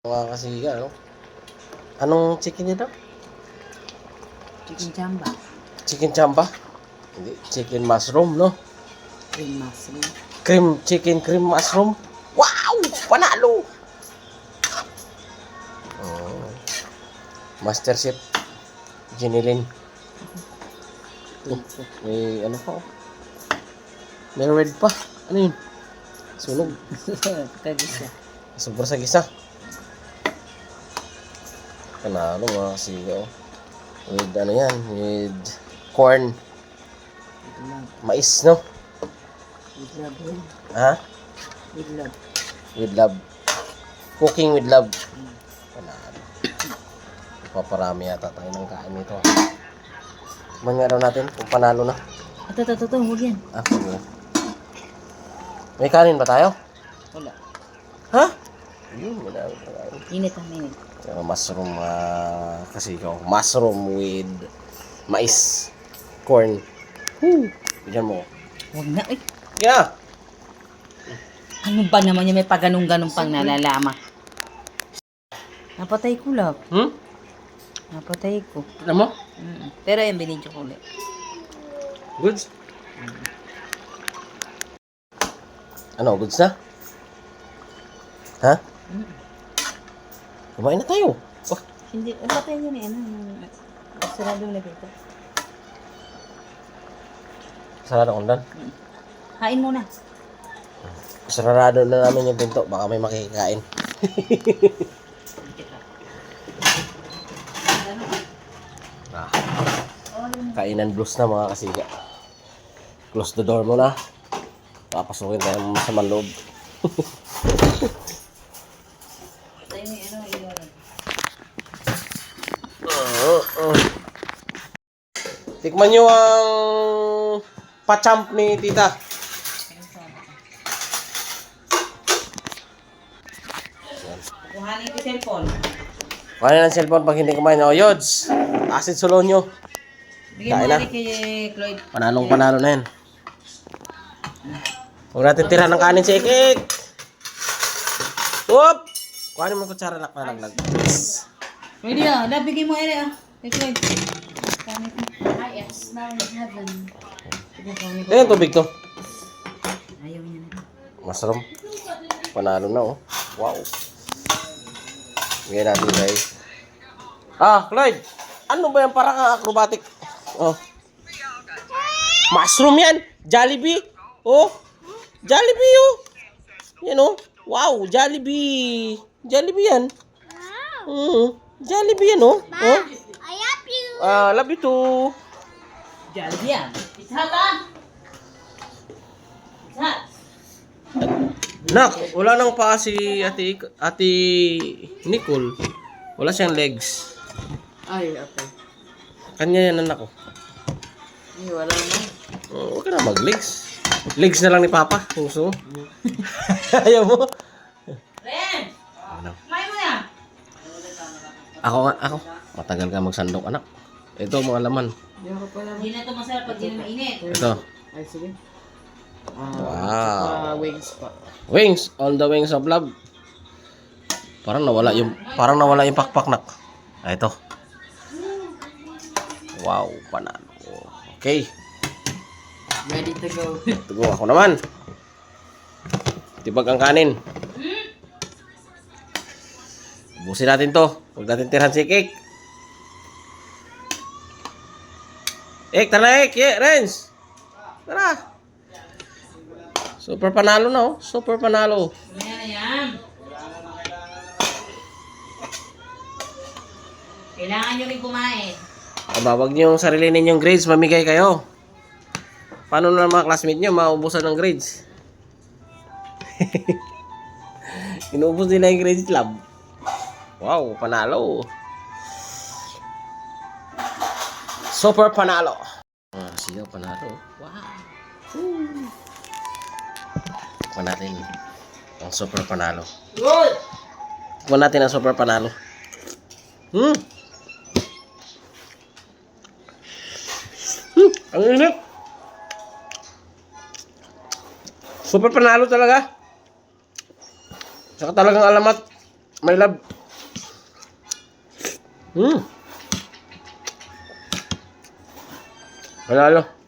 Mga kasiga, no? Anong chicken nito? Chicken chamba. Chicken chamba? Hindi, chicken mushroom, no? Cream mushroom. Cream mushroom. Wow! Panalo! Oh. Master Chef Jenilyn. May ano pa, oh. May red pa. Ano yun? Sunog. Kagisa. Sobra sa gisa. Panalo mga kasiga, oh. With ano yan? With corn. With love. Mais, no? With love yan. Ha? With love. With love. Cooking with love. Panalo. Paparami yata tayo ng kain nito. Manyaro natin kung panalo na. Ito. Huwag yan. Sige. May kanin ba tayo? Wala. Ha? Yun, madami pa tayo. Init ang init. Mushroom, kasi ikaw. Mushroom with mais. Corn. Bigyan mo. Huwag na. Ay, Yeah. ano ba naman yung may paganong-ganong pang nalalama? Napatay ko lang. Napatay ko. Alam mo? Pero yung binidyo ko ulit. Goods? Ano, goods na? Ha? Kumain na tayo. Oh, Hindi, napatay nyo na yan. Sarado na dito. sarado kong dan. Hain muna. Sarado na namin yung pinto. Baka may makikikain. Kainan blues na mga kasiga. Close the door muna. Papasukin tayo ng masamang loob. Tayo may ano, iwan. Tikman nyo ang pachamp ni tita. Kuhanin ko cellphone. Kuhanin ng cellphone pag hindi kumain. O, Yods. Acid Solonyo. Bigyan Kain mo na. ulit kay Cloyd. Panalo na yan. Huwag natin tira ng kanin si Ikik. Whoop! Kuhanin mo yung kutsara na nalaglag. Pwede ah. Nabigay mo ere ah. Kay Cloyd. I am smelling heaven. Ayan, tubig to. Ayaw niya na. Mushroom. Panalo na, oh. Wow. Bigyan natin, guys. Clyde. Ano ba yan? Parang acrobatic. Oh. Mushroom yan. Jollibee. Oh. Jollibee, oh. Yan, oh. Wow, Jollibee. Jollibee yan. Jollibee yan, oh. Oh. I love you. Love you too. Jollibee yan. It's hot ah. It's hot. Nak, wala nang paa si ate Nicole. Wala siyang legs. Ay, okay. Kanya yan, anak ko. Ay, wala na. Huwag ka na mag-legs. Legs na lang ni Papa. Kung gusto mo. Ayaw mo? Ren! Ano? Kumain mo na. Ako. Matagal ka magsandok, anak. Ito, mga laman. Hindi na ito masarap pag di na mainit. Ito. Ay, sige. Wow. Wings pa. Wings. On the wings of love. Parang nawala yung pakpak, nak. Ito. Wow, panalo. Okay. Ready to go. Tugo ako naman. Tibag ang kanin. Ubusin natin to. Huwag natin tirhan si Cake. Tara na, Ek. Renz. Tara. Super panalo na, oh. Super panalo. Mamaya na yan. Kailangan nyo rin kumain. Wag niyo yung sarili ninyong grades, mamigay kayo. Paano na mga classmate niyo maubusan ng grades? Inubos nila yung grades lab. Wow, panalo. Super panalo. Siya panalo. Wow. Kuha natin ang super panalo. Good! Kuha natin ang super panalo. Ang init. Super panalo talaga. Saka talagang alamat. My love. Panalo.